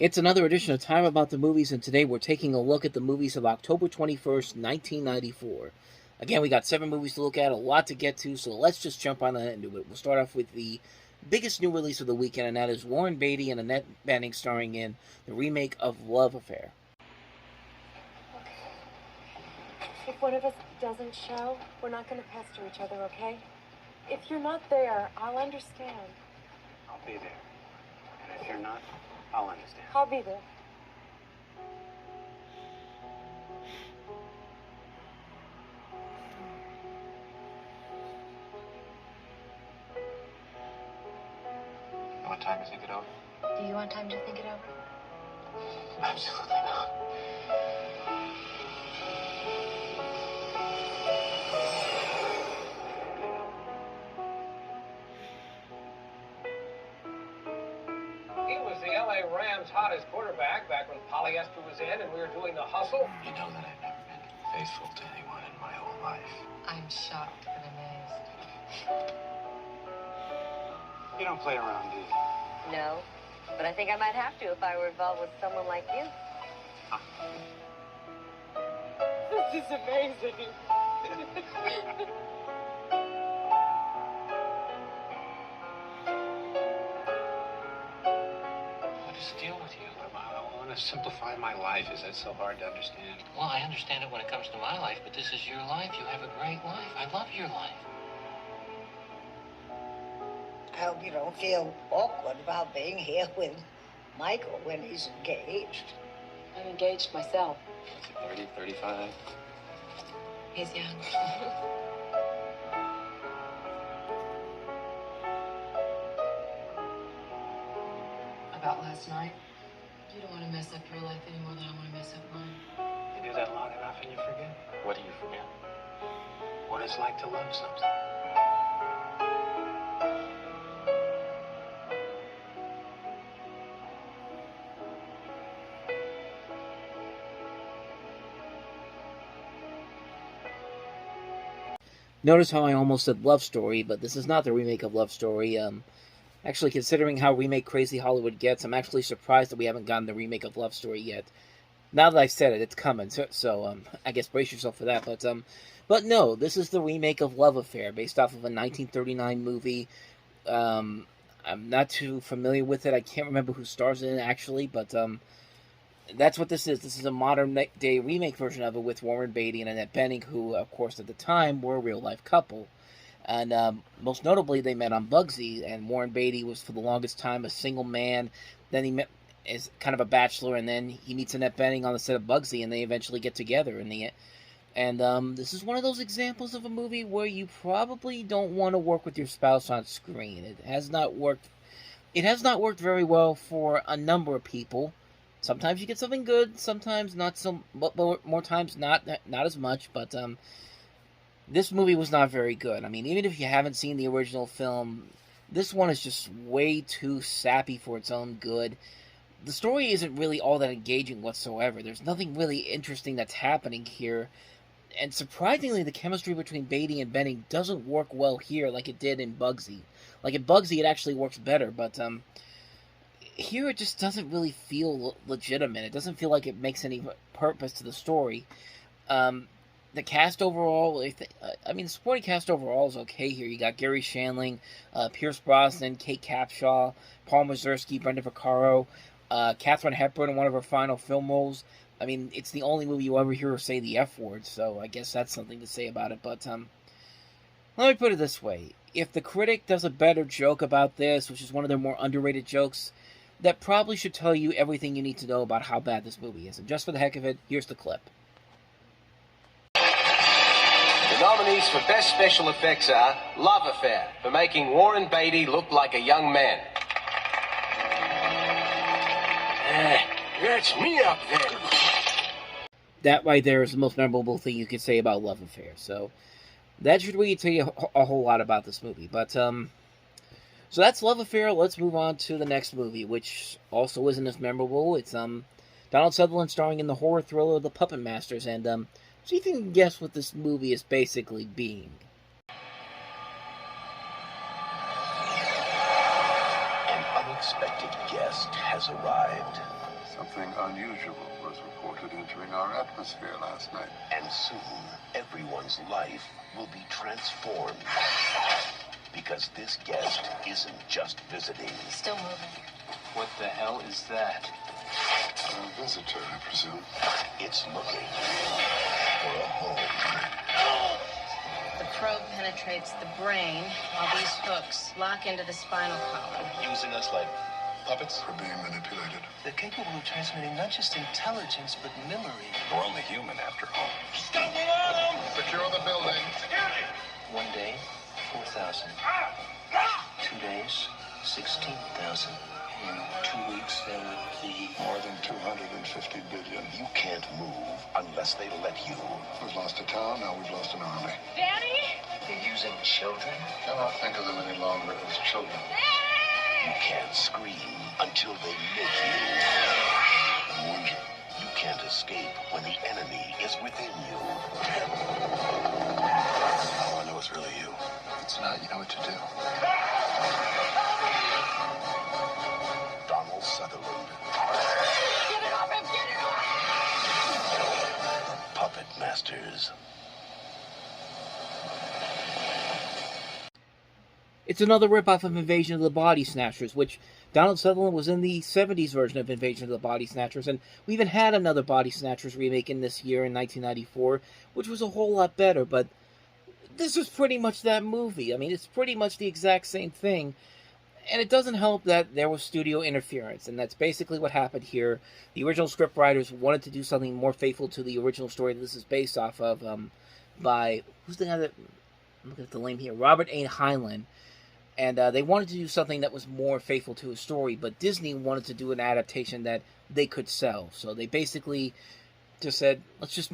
It's another edition of Time About the Movies, and today we're taking a look at the movies of October 21st, 1994. Again, we got 7 movies to look at, a lot to get to, so let's just jump on into it. We'll start off with the biggest new release of the weekend, and that is Warren Beatty and Annette Bening starring in the remake of Love Affair. Okay. If one of us doesn't show, we're not going to pester each other, okay? If you're not there, I'll understand. I'll be there. And if you're not, I'll understand. I'll be there. You want time to think it over? Do you want time to think it over? Absolutely not. He was the LA Rams' hottest quarterback back when polyester was in and we were doing the hustle. You know that I've never been faithful to anyone in my whole life. I'm shocked and amazed. You don't play around, do you? No, but I think I might have to if I were involved with someone like you. This is amazing. What is the deal with you? I want to simplify my life. Is that so hard to understand? Well, I understand it when it comes to my life, but this is your life. You have a great life. I love your life. I hope you don't feel awkward about being here with Michael when he's engaged. I'm engaged myself. Is it 30, 35? He's young. About last night, you don't want to mess up your life any more than I want to mess up mine. You do that long enough and you forget. What do you forget? What it's like to love something. Notice how I almost said Love Story, but this is not the remake of Love Story. Actually, considering how remake crazy Hollywood gets, I'm actually surprised that we haven't gotten the remake of Love Story yet. Now that I've said it, it's coming, so I guess brace yourself for that. But no, this is the remake of Love Affair, based off of a 1939 movie. I'm not too familiar with it. I can't remember who stars in it, actually, but that's what this is. This is a modern-day remake version of it with Warren Beatty and Annette Bening, who, of course, at the time, were a real-life couple. And most notably, they met on Bugsy, and Warren Beatty was, for the longest time, a single man. Then he met as kind of a bachelor, and then he meets Annette Bening on the set of Bugsy, and they eventually get together in the end. And this is one of those examples of a movie where you probably don't want to work with your spouse on screen. It has not worked very well for a number of people. Sometimes you get something good, sometimes not so, but more times not as much. But this movie was not very good. I mean, even if you haven't seen the original film, this one is just way too sappy for its own good. The story isn't really all that engaging whatsoever. There's nothing really interesting that's happening here. And surprisingly, the chemistry between Beatty and Bening doesn't work well here like it did in Bugsy. Like in Bugsy, it actually works better, but here it just doesn't really feel legitimate. It doesn't feel like it makes any purpose to the story. The cast overall, the supporting cast overall is okay here. You got Gary Shandling, Pierce Brosnan, Kate Capshaw, Paul Mazursky, Brenda Vaccaro, Katharine Hepburn in one of her final film roles. I mean, it's the only movie you'll ever hear her say the F word, so I guess that's something to say about it. But let me put it this way. If The Critic does a better joke about this, which is one of their more underrated jokes, that probably should tell you everything you need to know about how bad this movie is. And just for the heck of it, here's the clip. The nominees for Best Special Effects are Love Affair, for making Warren Beatty look like a young man. That's me up there. That right there is the most memorable thing you could say about Love Affair. So that should really tell you a whole lot about this movie. But so that's Love Affair. Let's move on to the next movie, which also isn't as memorable. It's Donald Sutherland starring in the horror thriller The Puppet Masters. And see if you can guess what this movie is basically being. An unexpected guest has arrived. Something unusual was reported entering our atmosphere last night. And soon, everyone's life will be transformed. Because this guest isn't just visiting. Still moving. What the hell is that? A visitor, I presume. It's looking for a home. The probe penetrates the brain while these hooks lock into the spinal column. Using us like puppets? For being manipulated. They're capable of transmitting not just intelligence, but memory. We're only human after all. Stop them! Secure the building. Security! 1 day, 4,000. 2 days, 16,000. In 2 weeks, there would be More than 250 billion. You can't move unless they let you. We've lost a town, now we've lost an army. Daddy? They're using children. Cannot think of them any longer as children. You can't scream until they make you. I warned you. You can't escape when the enemy is within you. All I know is really you. If it's not, you know what to do. Donald Sutherland. Get it off him! Get it off! The Puppet Masters. It's another ripoff of Invasion of the Body Snatchers, which Donald Sutherland was in the 70s version of Invasion of the Body Snatchers, and we even had another Body Snatchers remake in this year in 1994, which was a whole lot better, but this is pretty much that movie. I mean, it's pretty much the exact same thing, and it doesn't help that there was studio interference, and that's basically what happened here. The original scriptwriters wanted to do something more faithful to the original story that this is based off of, by, who's the guy that, look at the name here, Robert A. Heinlein. And they wanted to do something that was more faithful to his story, but Disney wanted to do an adaptation that they could sell. So they basically just said, let's just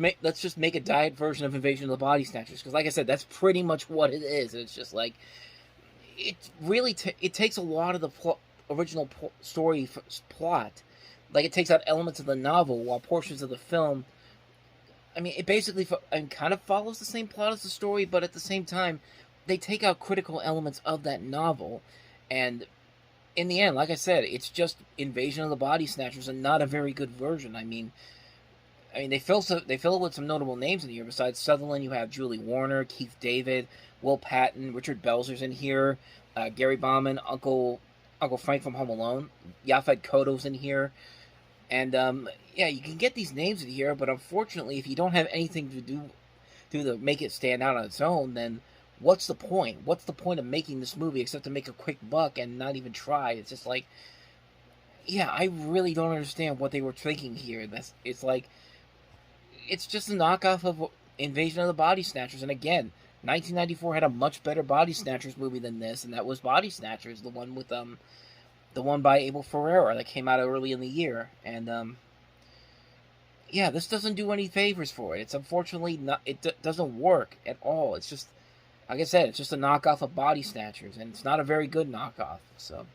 make a diet version of Invasion of the Body Snatchers. Because, like I said, that's pretty much what it is. It's just like, it really it takes a lot of the original story plot. Like, it takes out elements of the novel, while portions of the film, I mean, it basically kind of follows the same plot as the story, but at the same time, they take out critical elements of that novel, and in the end, like I said, it's just Invasion of the Body Snatchers and not a very good version. I mean, they fill it with some notable names in here. Besides Sutherland, you have Julie Warner, Keith David, Will Patton, Richard Belzer's in here, Gary Bauman, Uncle Frank from Home Alone, Yaphet Kotto's in here, and yeah, you can get these names in here, but unfortunately, if you don't have anything to do to make it stand out on its own, then what's the point? What's the point of making this movie except to make a quick buck and not even try? It's just like, yeah, I really don't understand what they were thinking here. It's like, it's just a knockoff of Invasion of the Body Snatchers. And again, 1994 had a much better Body Snatchers movie than this, and that was Body Snatchers, the one with the one by Abel Ferrara that came out early in the year. And yeah, this doesn't do any favors for it. It's unfortunately not. It doesn't work at all. It's just, like I said, it's just a knockoff of Body Snatchers, and it's not a very good knockoff. So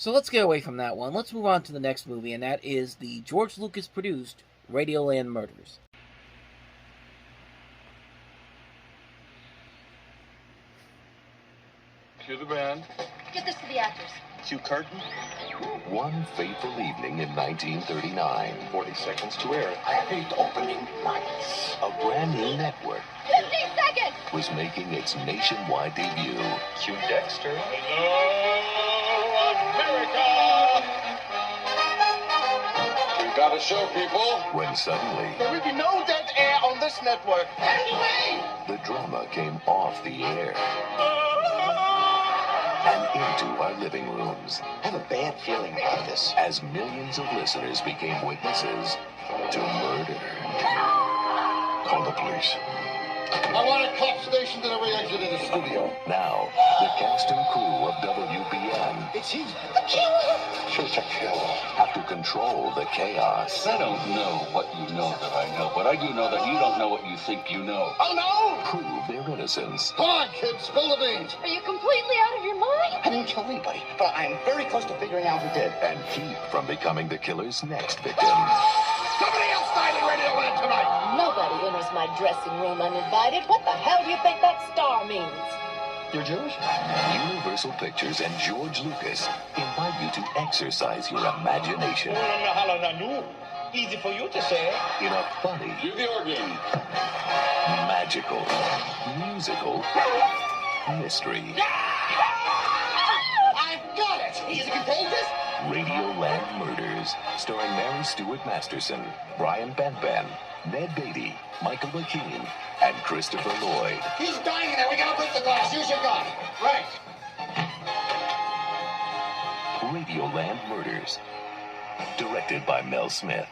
let's get away from that one. Let's move on to the next movie, and that is the George Lucas-produced Radioland Murders. Cue the band. Get this to the actors. Cue curtain. One fateful evening in 1939, 40 seconds to air. I hate opening nights. a brand new network 15 seconds! was making its nationwide debut. Cue Dexter. We've got a show, people. When suddenly, There will be no dead air on this network. the drama came off the air and into our living rooms I have a bad feeling about this. as millions of listeners became witnesses to murder. Call the police. I want a cop stationed at every exit of the studio. Now, the cast and crew of WBN It's he. The killer. Shoot a kill. have to control the chaos I don't know what you know that I know, but I do know that you don't know what you think you know. Oh, no! prove their innocence. Come on, kids. Spill the beans. Are you completely out of your mind? I didn't kill anybody, but I'm very close to figuring out who did. And keep from becoming the killer's next victim. Somebody else died in Radioland tonight. Nobody enters my dressing room uninvited. What the hell do you think that star means? You're Jewish? Universal Pictures and George Lucas invite you to exercise your imagination Easy for you to say. in a funny, magical, musical mystery. I've got it! Is it contagious? Radioland Murders, starring Mary Stuart Masterson, Brian Benben, Ned Beatty, Michael McKean, and Christopher Lloyd. He's dying in there. We gotta break the glass. Use your gun. Right. Radioland Murders, directed by Mel Smith.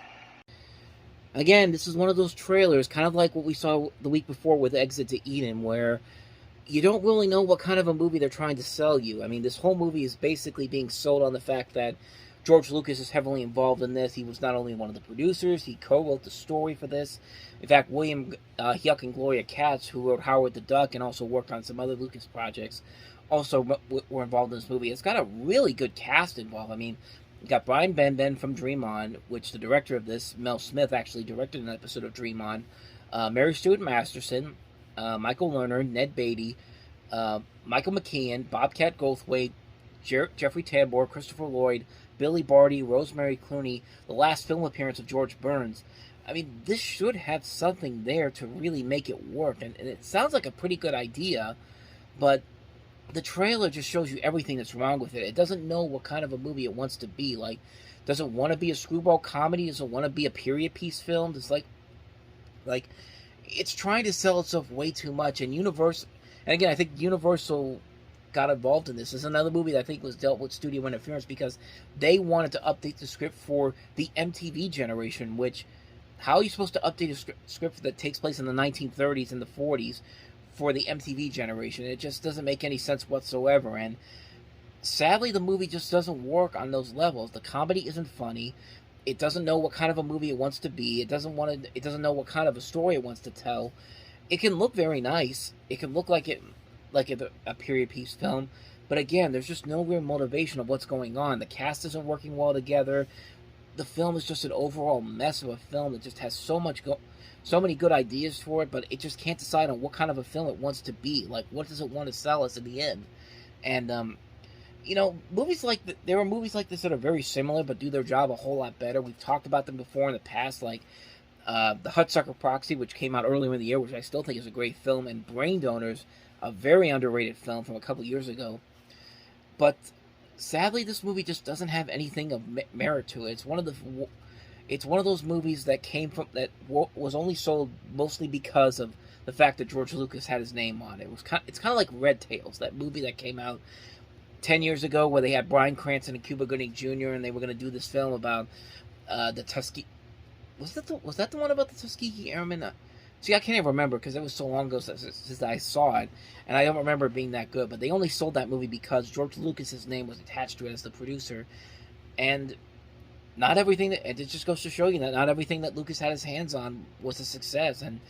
Again, this is one of those trailers, kind of like what we saw the week before with Exit to Eden, where you don't really know what kind of a movie they're trying to sell you. I mean, this whole movie is basically being sold on the fact that George Lucas is heavily involved in this. He was not only one of the producers, he co-wrote the story for this. In fact, William Hyuk and Gloria Katz, who wrote Howard the Duck and also worked on some other Lucas projects, also were involved in this movie. It's got a really good cast involved. I mean, you got Brian Benben from Dream On, which the director of this, Mel Smith, actually directed an episode of Dream On. Mary Stuart Masterson, Michael Lerner, Ned Beatty, Michael McKean, Bobcat Goldthwait, Jeffrey Tambor, Christopher Lloyd, Billy Barty, Rosemary Clooney, the last film appearance of George Burns. I mean, this should have something there to really make it work, and it sounds like a pretty good idea, but the trailer just shows you everything that's wrong with it. It doesn't know what kind of a movie it wants to be. Like, does it want to be a screwball comedy? Does it want to be a period piece film? It's like it's trying to sell itself way too much. And Universal, and again, I think Universal got involved in this. This is another movie that I think was dealt with studio interference because they wanted to update the script for the MTV generation, which, how are you supposed to update a script that takes place in the 1930s and the 40s for the MTV generation? It just doesn't make any sense whatsoever. And sadly, the movie just doesn't work on those levels. The comedy isn't funny. It doesn't know what kind of a movie it wants to be. It doesn't know what kind of a story it wants to tell. It can look very nice. It can look like a period piece film, but again, there's just no real motivation of what's going on. The cast isn't working well together. The film is just an overall mess of a film that just has so many good ideas for it, but it just can't decide on what kind of a film it wants to be. Like, what does it want to sell us in the end? And movies like there are movies like this that are very similar but do their job a whole lot better. We've talked about them before in the past, like the Hudsucker Proxy, which came out earlier in the year, which I still think is a great film, and Brain Donors, a very underrated film from a couple years ago. But sadly, this movie just doesn't have anything of merit to it. It's one of those movies that was only sold mostly because of the fact that George Lucas had his name on it. It's kind of like Red Tails, that movie that came out 10 years ago where they had Bryan Cranston and Cuba Gooding Jr. and they were going to do this film about the Tuskegee. Was that the one about the Tuskegee Airmen? See, I can't even remember because it was so long ago since I saw it, and I don't remember it being that good. But they only sold that movie because George Lucas's name was attached to it as the producer, and not everything. It just goes to show you that not everything that Lucas had his hands on was a success, and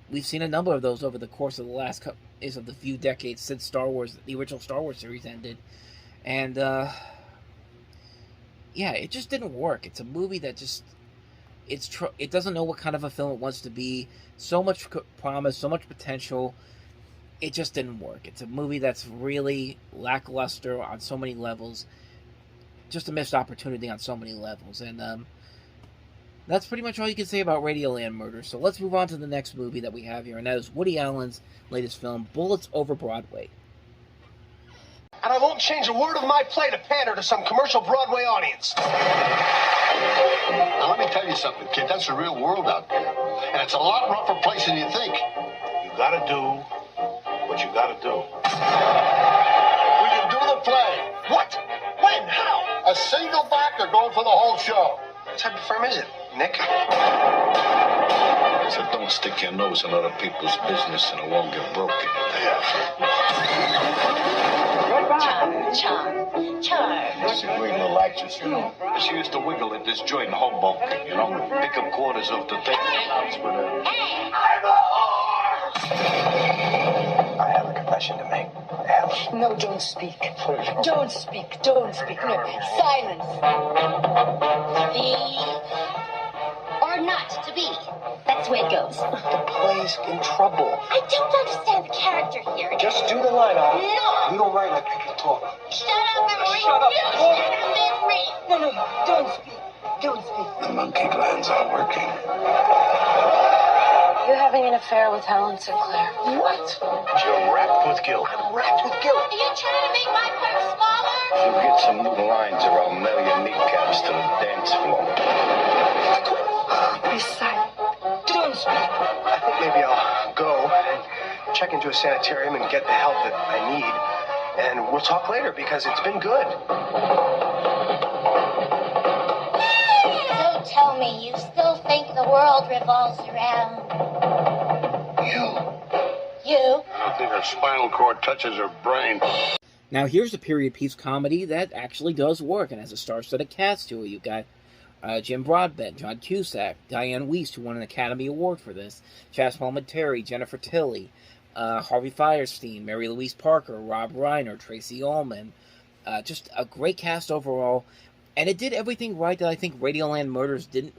we've seen a number of those over the course of the few decades since Star Wars, the original Star Wars series ended, and it just didn't work. It's a movie that just. It doesn't know what kind of a film it wants to be. So much promise, so much potential. It just didn't work. It's a movie that's really lackluster on so many levels. Just a missed opportunity on so many levels. And that's pretty much all you can say about Radioland Murders. So let's move on to the next movie that we have here, and that is Woody Allen's latest film, Bullets Over Broadway. And I won't change a word of my play to pander to some commercial Broadway audience. Now, let me tell you something, kid. That's the real world out there. And it's a lot rougher place than you think. You gotta do what you gotta do. We can do the play. What? When? How? A single backer going for the whole show. What type of firm is it, Nick? So don't stick your nose in other people's business and it won't get broken. Charm. She's a great little actress, you know. She used to wiggle at this joint in Hoboken, you know. Pick up quarters off the table house with her. I'm a whore! I have a confession to make. Alan. No, don't speak. Don't speak. Don't speak. No, silence. Be or not to be. That's That's the way it goes. The play's in trouble. I don't understand the character here. Just do the line, Al. No! You don't write like people talk. Shut up and read. Shut up. You shut up and read. No, don't speak. Don't speak. The monkey glands are working. You're having an affair with Helen Sinclair. What? You're wrapped with guilt. I'm wrapped with guilt. Are you trying to make my part smaller? You get some new lines or I'll nail your kneecaps to the dance floor. Be silent. Don't speak. I think maybe I'll go and check into a sanitarium and get the help that I need. And we'll talk later because it's been good. So tell me, you still think the world revolves around you? I don't think her spinal cord touches her brain. Now, here's a period piece comedy that actually does work and has a star-studded cast to it. You've got Jim Broadbent, John Cusack, Diane Wiest, who won an Academy Award for this, Chas Palminteri, Jennifer Tilly, Harvey Fierstein, Mary Louise Parker, Rob Reiner, Tracy Ullman. Just a great cast overall. And it did everything right that I think Radioland Murders did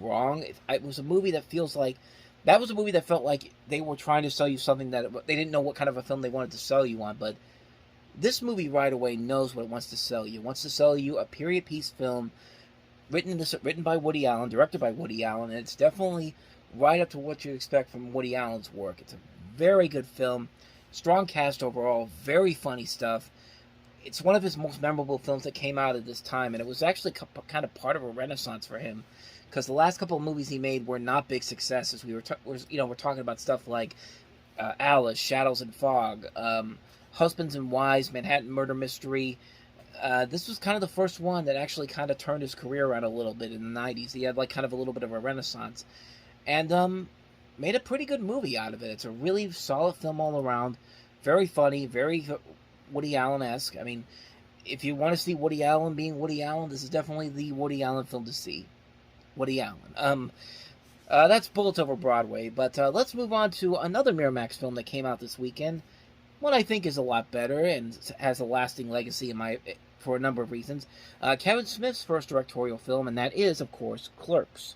wrong. It was a movie that feels like... That was a movie that felt like they were trying to sell you something that... They didn't know what kind of a film they wanted to sell you on, but this movie right away knows what it wants to sell you. It wants to sell you a period piece film written by Woody Allen, directed by Woody Allen, and it's definitely right up to what you expect from Woody Allen's work. It's a very good film, strong cast overall, very funny stuff. It's one of his most memorable films that came out at this time, and it was actually kind of part of a renaissance for him, because the last couple of movies he made were not big successes. We're talking about stuff like Alice, Shadows and Fog, Husbands and Wives, Manhattan Murder Mystery. This was kind of the first one that actually kind of turned his career around a little bit in the 90s. He had like kind of a little bit of a renaissance, and made a pretty good movie out of it. It's a really solid film all around, very funny, very Woody Allen-esque. I mean, if you want to see Woody Allen being Woody Allen, this is definitely the Woody Allen film to see. Woody Allen. That's Bullets Over Broadway, but let's move on to another Miramax film that came out this weekend. One I think is a lot better and has a lasting legacy for a number of reasons. Kevin Smith's first directorial film, and that is, of course, Clerks.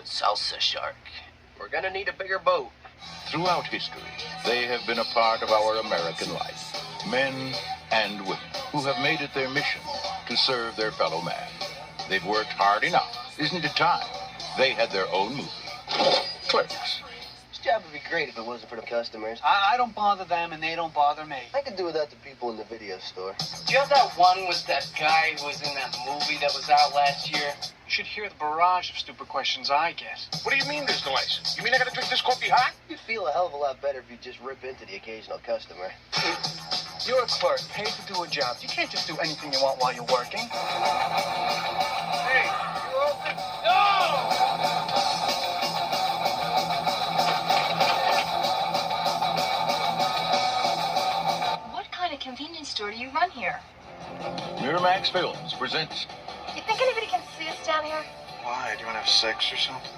Salsa shark. We're gonna need a bigger boat. Throughout history, they have been a part of our American life. Men and women who have made it their mission to serve their fellow man. They've worked hard enough. Isn't it time they had their own movie? Clerks. This job would be great if it wasn't for the customers. I don't bother them and they don't bother me. I could do without the people in the video store. Do you have that one with that guy who was in that movie that was out last year? You should hear the barrage of stupid questions I get. What do you mean there's noise? You mean I gotta drink this coffee hot? You'd feel a hell of a lot better if you just rip into the occasional customer. You're a clerk, paid to do a job. You can't just do anything you want while you're working. Hey, you open? No! What kind of convenience store do you run here? Miramax Films presents You think anybody can see us down here? Why? Do you want to have sex or something?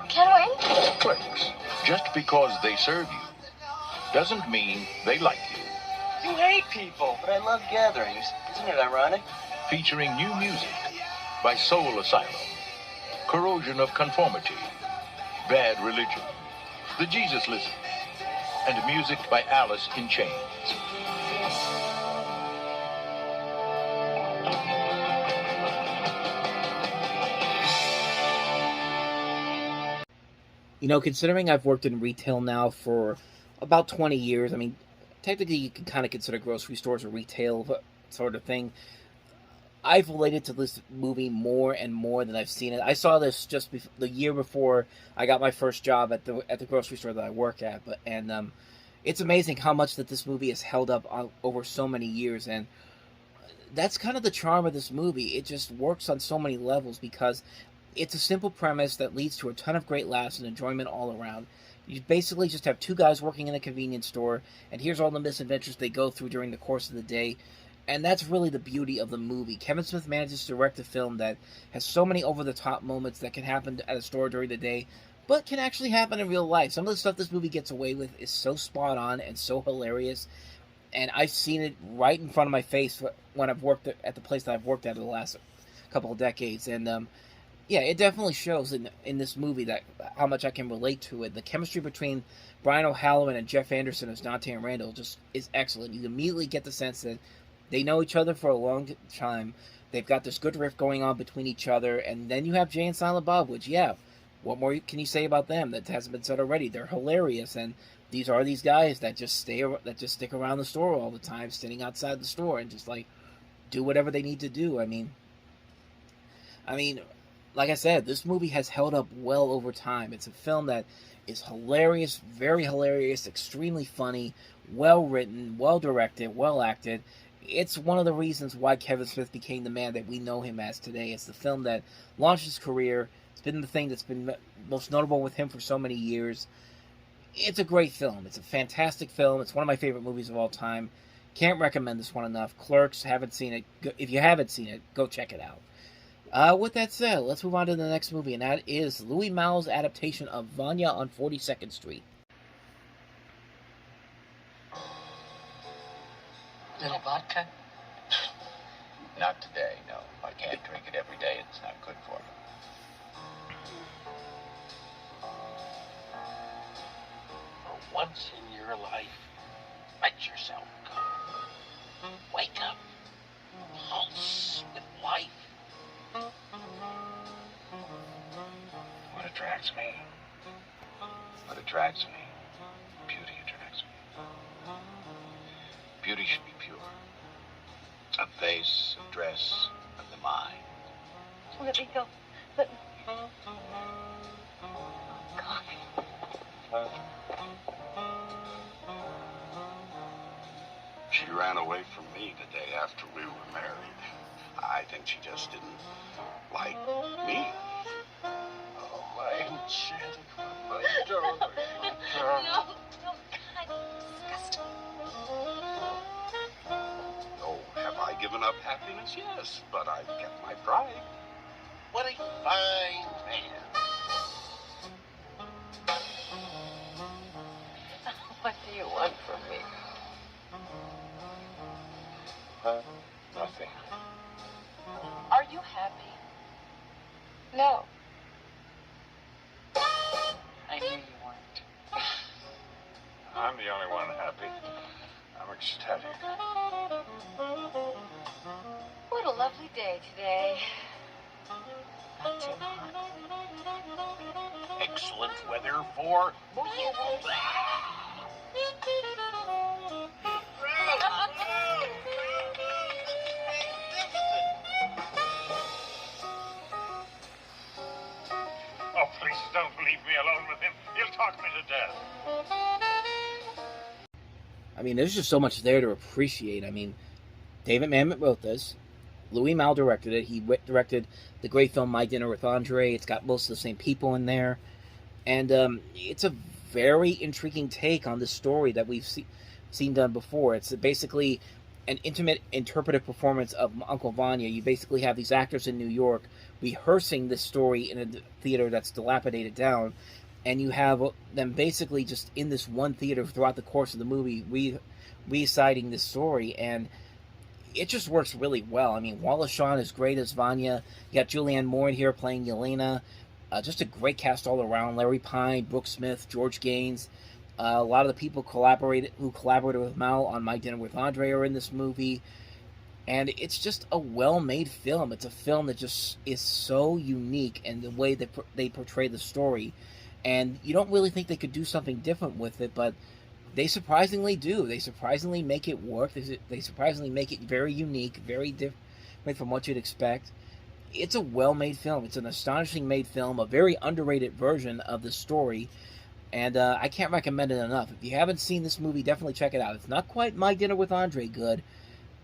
Can we? Clerks. Just because they serve you doesn't mean they like you. You hate people. But I love gatherings. Isn't it ironic? Featuring new music by Soul Asylum, Corrosion of Conformity, Bad Religion, The Jesus Listen, and music by Alice in Chains. You know, considering I've worked in retail now for about 20 years, I mean, technically you can kind of consider grocery stores a retail sort of thing. I've related to this movie more and more than I've seen it. I saw this just the year before I got my first job at the grocery store that I work at, and it's amazing how much that this movie has held up over so many years, and that's kind of the charm of this movie. It just works on so many levels because it's a simple premise that leads to a ton of great laughs and enjoyment all around. You basically just have two guys working in a convenience store, and here's all the misadventures they go through during the course of the day. And that's really the beauty of the movie. Kevin Smith manages to direct a film that has so many over-the-top moments that can happen at a store during the day, but can actually happen in real life. Some of the stuff this movie gets away with is so spot on and so hilarious, and I've seen it right in front of my face when I've worked at the place that I've worked at in the last couple of decades. And Yeah, it definitely shows in this movie that how much I can relate to it. The chemistry between Brian O'Halloran and Jeff Anderson as Dante and Randall just is excellent. You immediately get the sense that they know each other for a long time. They've got this good riff going on between each other, and then you have Jay and Silent Bob, which, yeah, what more can you say about them that hasn't been said already? They're hilarious, and these guys that just stick around the store all the time, sitting outside the store and just like do whatever they need to do. I mean, like I said, this movie has held up well over time. It's a film that is hilarious, very hilarious, extremely funny, well written, well directed, well acted. It's one of the reasons why Kevin Smith became the man that we know him as today. It's the film that launched his career. It's been the thing that's been most notable with him for so many years. It's a great film. It's a fantastic film. It's one of my favorite movies of all time. Can't recommend this one enough. Clerks, haven't seen it. If you haven't seen it, go check it out. With that said, let's move on to the next movie, and that is Louis Malle's adaptation of Vanya on 42nd Street. Little vodka? Not today, no. I can't drink it every day. It's not good for me. For once in your life, let yourself go. Wake up. Pulse with life. What attracts me? What attracts me? Beauty attracts me. Beauty should be pure. A face, a dress, of the mind. Let me go. Let me... Oh, God. She ran away from me the day after we were married. I think she just didn't like me. Oh, my enchanted one, my darling. No, God, disgusting. Oh, have I given up happiness? Yes, but I've kept my pride. What a fine man. What do you want from me? Nothing. Are you happy? No. I knew you weren't. I'm the only one happy. I'm ecstatic. What a lovely day today. Not too hot. Excellent weather for... Oh, please don't leave me alone with him. He'll talk me to death. I mean, there's just so much there to appreciate. I mean, David Mamet wrote this. Louis Malle directed it. He directed the great film My Dinner with Andre. It's got most of the same people in there. And it's a very intriguing take on this story that we've seen done before. It's basically an intimate interpretive performance of Uncle Vanya. You basically have these actors in New York rehearsing this story in a theater that's dilapidated down, and you have them basically just in this one theater throughout the course of the movie reciting this story, and it just works really well. I mean, Wallace Shawn is great as Vanya. You got Julianne Moore in here playing Yelena. Just a great cast all around. Larry Pine, Brooke Smith, George Gaines. A lot of the people who collaborated with Mal on My Dinner with Andre are in this movie. And it's just a well-made film. It's a film that just is so unique in the way that they portray the story. And you don't really think they could do something different with it, but they surprisingly do. They surprisingly make it work. They surprisingly make it very unique, very different from what you'd expect. It's a well-made film. It's an astonishing made film, a very underrated version of the story, and I can't recommend it enough. If you haven't seen this movie, definitely check it out. It's not quite My Dinner with Andre good,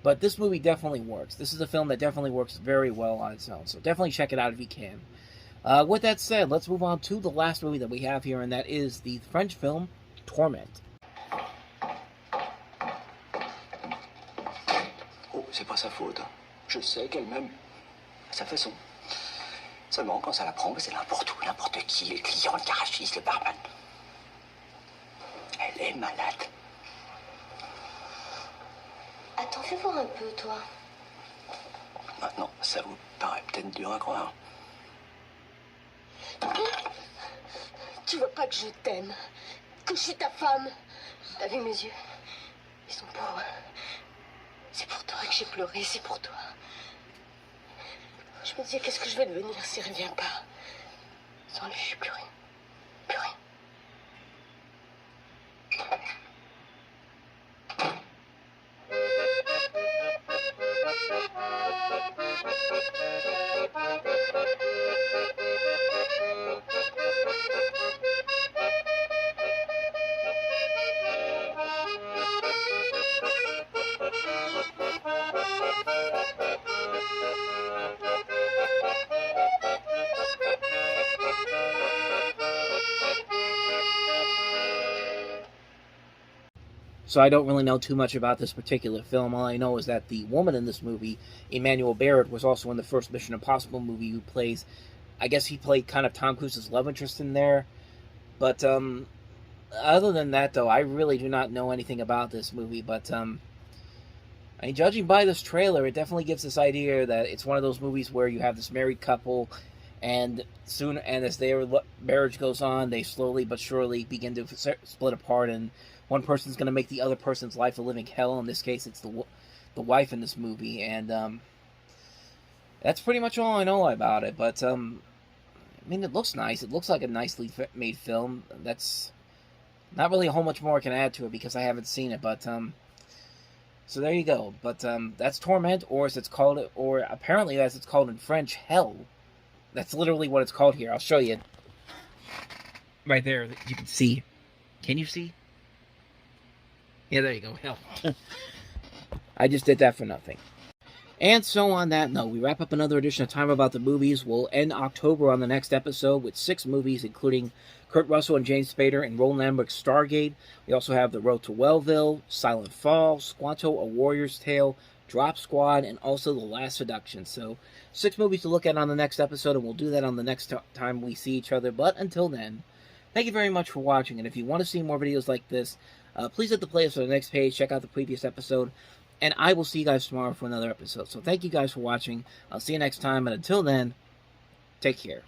but this movie definitely works. This is a film that definitely works very well on its own, so definitely check it out if you can. With that said, let's move on to the last movie that we have here, and that is the French film Torment. Oh, c'est pas sa faute. Je sais qu'elle m'aime à sa façon. Seulement, quand ça la prend, c'est n'importe où, n'importe qui, les clients, le garagiste, le barman. Elle est malade. Attends, fais voir un peu, toi. Maintenant, ça vous paraît peut-être dur à croire. Tu vois pas que je t'aime, que je suis ta femme. T'as vu mes yeux? Ils sont pauvres. C'est pour toi que j'ai pleuré, c'est pour toi. Je me disais, qu'est-ce que je vais devenir si elle revient pas? Sans lui, je suis plus rien. Plus rien. So I don't really know too much about this particular film. All I know is that the woman in this movie, Emmanuel Barrett, was also in the first Mission Impossible movie, who plays, I guess he played kind of Tom Cruise's love interest in there. But other than that, though, I really do not know anything about this movie. But I mean, judging by this trailer, it definitely gives this idea that it's one of those movies where you have this married couple, and as their marriage goes on, they slowly but surely begin to split apart, and one person's going to make the other person's life a living hell. In this case, it's the wife in this movie, and that's pretty much all I know about it. But I mean, it looks nice. It looks like a nicely made film. That's not really a whole much more I can add to it because I haven't seen it. But so there you go. But that's Torment, or as it's called, or apparently as it's called in French, Hell. That's literally what it's called here. I'll show you. Right there, you can see. Can you see? Yeah, there you go. Hell. I just did that for nothing. And so on that note, we wrap up another edition of Time About the Movies. We'll end October on the next episode with 6 movies, including Kurt Russell and James Spader and Roland Emmerich's Stargate. We also have The Road to Wellville, Silent Fall, Squanto, A Warrior's Tale, Drop Squad, and also The Last Seduction. So 6 movies to look at on the next episode, and we'll do that on the next time we see each other. But until then, thank you very much for watching, and if you want to see more videos like this, please hit the playlist on the next page, check out the previous episode, and I will see you guys tomorrow for another episode. So thank you guys for watching. I'll see you next time, and until then, take care.